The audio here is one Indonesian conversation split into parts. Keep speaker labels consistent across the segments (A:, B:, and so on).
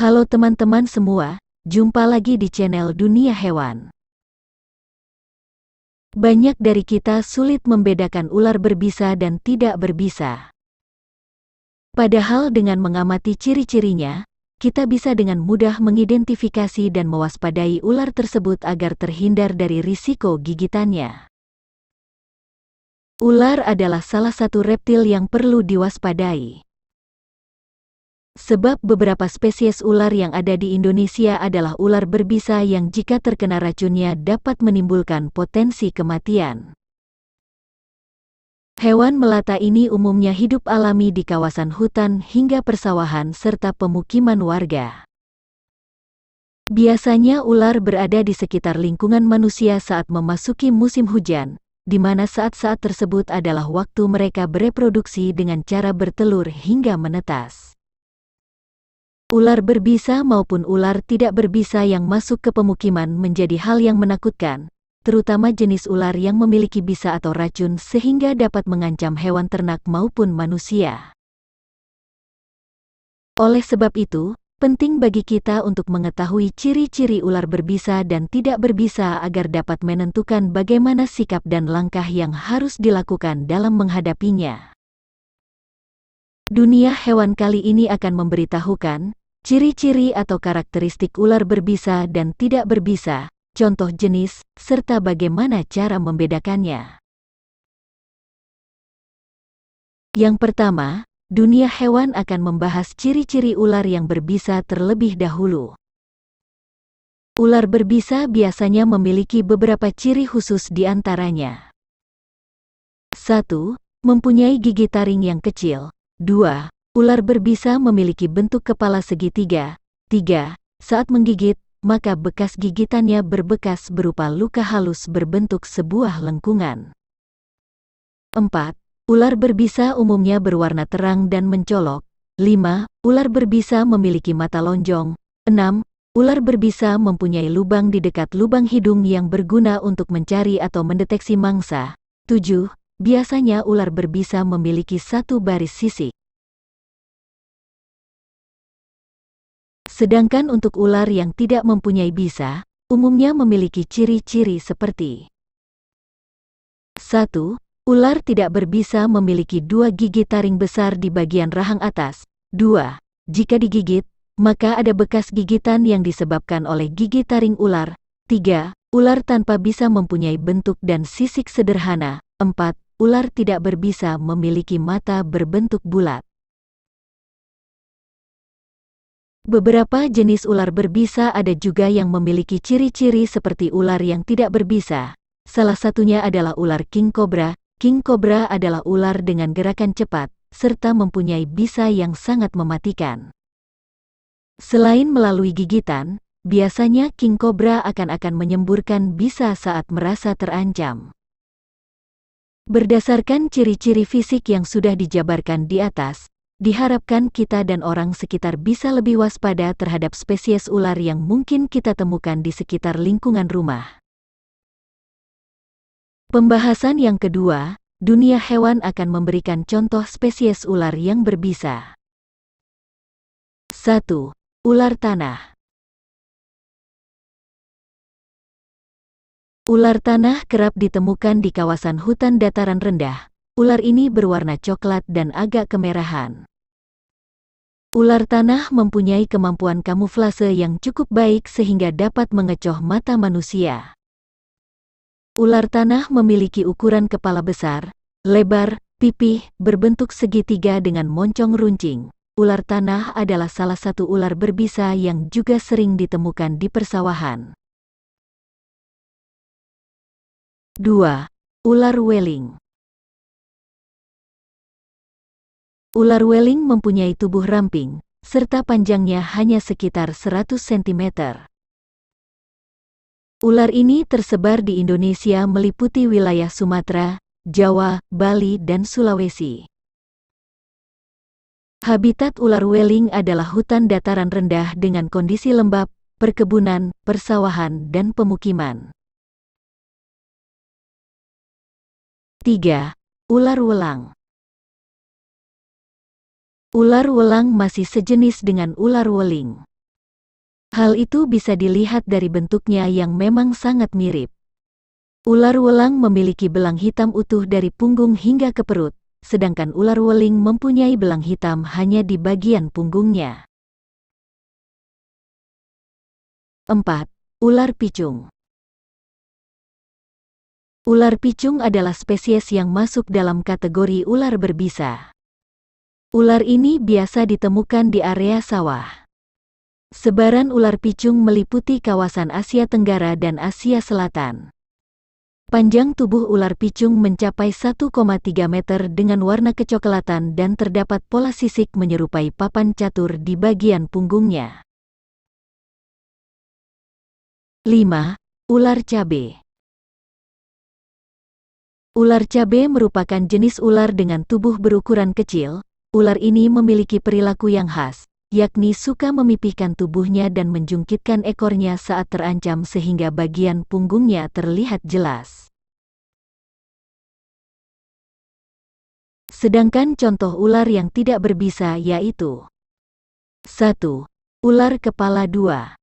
A: Halo teman-teman semua, jumpa lagi di channel Dunia Hewan. Banyak dari kita sulit membedakan ular berbisa dan tidak berbisa. Padahal dengan mengamati ciri-cirinya, kita bisa dengan mudah mengidentifikasi dan mewaspadai ular tersebut agar terhindar dari risiko gigitannya. Ular adalah salah satu reptil yang perlu diwaspadai. Sebab beberapa spesies ular yang ada di Indonesia adalah ular berbisa yang jika terkena racunnya dapat menimbulkan potensi kematian. Hewan melata ini umumnya hidup alami di kawasan hutan hingga persawahan serta pemukiman warga. Biasanya ular berada di sekitar lingkungan manusia saat memasuki musim hujan, di mana saat-saat tersebut adalah waktu mereka bereproduksi dengan cara bertelur hingga menetas. Ular berbisa maupun ular tidak berbisa yang masuk ke pemukiman menjadi hal yang menakutkan, terutama jenis ular yang memiliki bisa atau racun sehingga dapat mengancam hewan ternak maupun manusia. Oleh sebab itu, penting bagi kita untuk mengetahui ciri-ciri ular berbisa dan tidak berbisa agar dapat menentukan bagaimana sikap dan langkah yang harus dilakukan dalam menghadapinya. Dunia Hewan kali ini akan memberitahukan ciri-ciri atau karakteristik ular berbisa dan tidak berbisa, contoh jenis, serta bagaimana cara membedakannya. Yang pertama, Dunia Hewan akan membahas ciri-ciri ular yang berbisa terlebih dahulu. Ular berbisa biasanya memiliki beberapa ciri khusus di antaranya. 1. Mempunyai gigi taring yang kecil. 2. Ular berbisa memiliki bentuk kepala segitiga. 3. Saat menggigit, maka bekas gigitannya berbekas berupa luka halus berbentuk sebuah lengkungan. 4. Ular berbisa umumnya berwarna terang dan mencolok. 5. Ular berbisa memiliki mata lonjong. 6. Ular berbisa mempunyai lubang di dekat lubang hidung yang berguna untuk mencari atau mendeteksi mangsa. 7. Biasanya ular berbisa memiliki satu baris sisik. Sedangkan untuk ular yang tidak mempunyai bisa, umumnya memiliki ciri-ciri seperti 1. Ular tidak berbisa memiliki 2 gigi taring besar di bagian rahang atas. 2. Jika digigit, maka ada bekas gigitan yang disebabkan oleh gigi taring ular. 3. Ular tanpa bisa mempunyai bentuk dan sisik sederhana. 4. Ular tidak berbisa memiliki mata berbentuk bulat. Beberapa jenis ular berbisa ada juga yang memiliki ciri-ciri seperti ular yang tidak berbisa. Salah satunya adalah ular king cobra. King cobra adalah ular dengan gerakan cepat, serta mempunyai bisa yang sangat mematikan. Selain melalui gigitan, biasanya king cobra akan menyemburkan bisa saat merasa terancam. Berdasarkan ciri-ciri fisik yang sudah dijabarkan di atas, diharapkan kita dan orang sekitar bisa lebih waspada terhadap spesies ular yang mungkin kita temukan di sekitar lingkungan rumah. Pembahasan yang kedua, Dunia Hewan akan memberikan contoh spesies ular yang berbisa. 1. Ular tanah. Ular tanah kerap ditemukan di kawasan hutan dataran rendah. Ular ini berwarna coklat dan agak kemerahan. Ular tanah mempunyai kemampuan kamuflase yang cukup baik sehingga dapat mengecoh mata manusia. Ular tanah memiliki ukuran kepala besar, lebar, pipih, berbentuk segitiga dengan moncong runcing. Ular tanah adalah salah satu ular berbisa yang juga sering ditemukan di persawahan. 2. Ular weling. Ular weling mempunyai tubuh ramping, serta panjangnya hanya sekitar 100 cm. Ular ini tersebar di Indonesia meliputi wilayah Sumatera, Jawa, Bali, dan Sulawesi. Habitat ular weling adalah hutan dataran rendah dengan kondisi lembab, perkebunan, persawahan, dan pemukiman. 3. Ular welang. Ular welang masih sejenis dengan ular weling. Hal itu bisa dilihat dari bentuknya yang memang sangat mirip. Ular welang memiliki belang hitam utuh dari punggung hingga ke perut, sedangkan ular weling mempunyai belang hitam hanya di bagian punggungnya. 4. Ular picung. Ular picung adalah spesies yang masuk dalam kategori ular berbisa. Ular ini biasa ditemukan di area sawah. Sebaran ular picung meliputi kawasan Asia Tenggara dan Asia Selatan. Panjang tubuh ular picung mencapai 1,3 meter dengan warna kecoklatan dan terdapat pola sisik menyerupai papan catur di bagian punggungnya. 5. Ular cabe. Ular cabe merupakan jenis ular dengan tubuh berukuran kecil. Ular ini memiliki perilaku yang khas, yakni suka memipihkan tubuhnya dan menjungkitkan ekornya saat terancam sehingga bagian punggungnya terlihat jelas. Sedangkan contoh ular yang tidak berbisa yaitu 1. Ular kepala dua.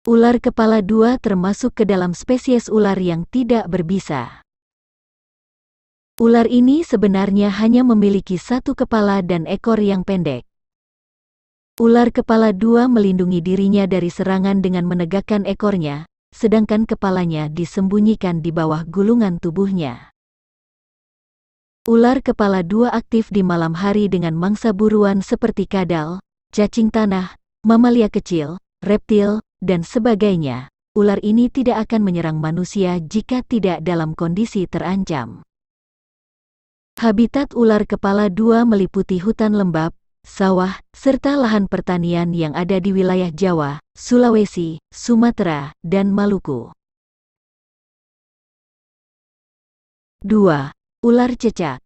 A: Ular kepala dua termasuk ke dalam spesies ular yang tidak berbisa. Ular ini sebenarnya hanya memiliki satu kepala dan ekor yang pendek. Ular kepala dua melindungi dirinya dari serangan dengan menegakkan ekornya, sedangkan kepalanya disembunyikan di bawah gulungan tubuhnya. Ular kepala dua aktif di malam hari dengan mangsa buruan seperti kadal, cacing tanah, mamalia kecil, reptil, dan sebagainya. Ular ini tidak akan menyerang manusia jika tidak dalam kondisi terancam. Habitat ular kepala dua meliputi hutan lembab, sawah, serta lahan pertanian yang ada di wilayah Jawa, Sulawesi, Sumatera, dan Maluku. 2. Ular cecak.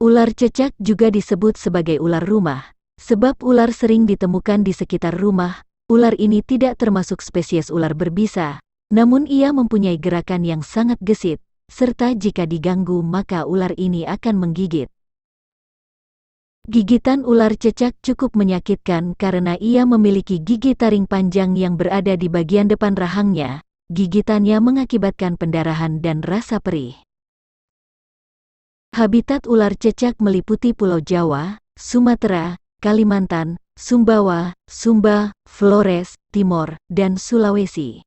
A: Ular cecak juga disebut sebagai ular rumah, sebab ular sering ditemukan di sekitar rumah. Ular ini tidak termasuk spesies ular berbisa, namun ia mempunyai gerakan yang sangat gesit, serta jika diganggu maka ular ini akan menggigit. Gigitan ular cecak cukup menyakitkan karena ia memiliki gigi taring panjang yang berada di bagian depan rahangnya. Gigitannya mengakibatkan pendarahan dan rasa perih. Habitat ular cecak meliputi Pulau Jawa, Sumatera, Kalimantan, Sumbawa, Sumba, Flores, Timor, dan Sulawesi.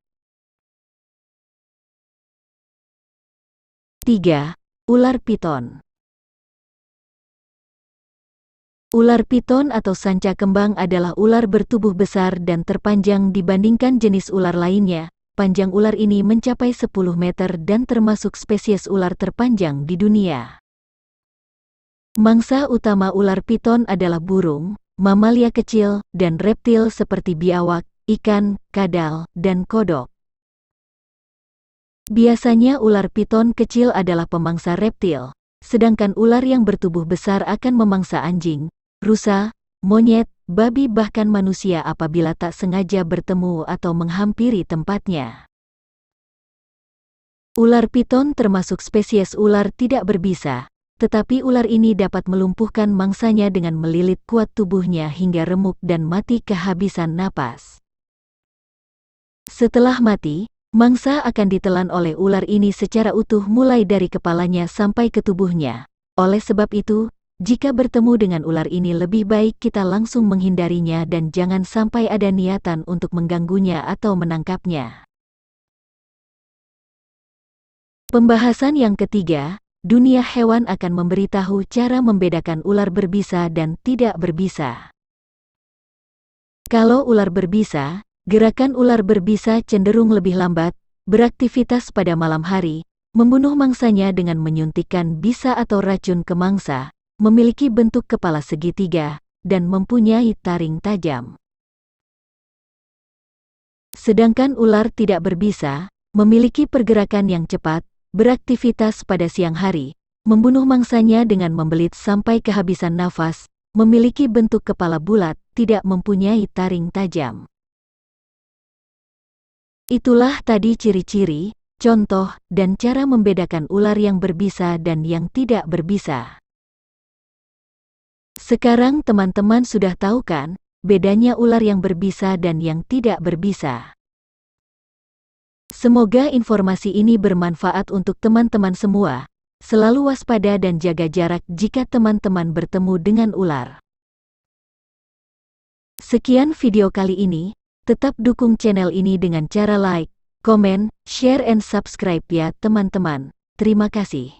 A: 3. Ular piton. Ular piton atau sanca kembang adalah ular bertubuh besar dan terpanjang dibandingkan jenis ular lainnya. Panjang ular ini mencapai 10 meter dan termasuk spesies ular terpanjang di dunia. Mangsa utama ular piton adalah burung, mamalia kecil, dan reptil seperti biawak, ikan, kadal, dan kodok. Biasanya ular piton kecil adalah pemangsa reptil, sedangkan ular yang bertubuh besar akan memangsa anjing, rusa, monyet, babi bahkan manusia apabila tak sengaja bertemu atau menghampiri tempatnya. Ular piton termasuk spesies ular tidak berbisa, tetapi ular ini dapat melumpuhkan mangsanya dengan melilit kuat tubuhnya hingga remuk dan mati kehabisan napas. Setelah mati, mangsa akan ditelan oleh ular ini secara utuh mulai dari kepalanya sampai ke tubuhnya. Oleh sebab itu, jika bertemu dengan ular ini lebih baik kita langsung menghindarinya dan jangan sampai ada niatan untuk mengganggunya atau menangkapnya. Pembahasan yang ketiga, dunia hewan akan memberitahu cara membedakan ular berbisa dan tidak berbisa. Kalau ular berbisa, gerakan ular berbisa cenderung lebih lambat, beraktivitas pada malam hari, membunuh mangsanya dengan menyuntikkan bisa atau racun ke mangsa, memiliki bentuk kepala segitiga, dan mempunyai taring tajam. Sedangkan ular tidak berbisa, memiliki pergerakan yang cepat, beraktivitas pada siang hari, membunuh mangsanya dengan membelit sampai kehabisan nafas, memiliki bentuk kepala bulat, tidak mempunyai taring tajam. Itulah tadi ciri-ciri, contoh, dan cara membedakan ular yang berbisa dan yang tidak berbisa. Sekarang teman-teman sudah tahu kan, bedanya ular yang berbisa dan yang tidak berbisa. Semoga informasi ini bermanfaat untuk teman-teman semua. Selalu waspada dan jaga jarak jika teman-teman bertemu dengan ular. Sekian video kali ini, tetap dukung channel ini dengan cara like, komen, share and subscribe ya teman-teman. Terima kasih.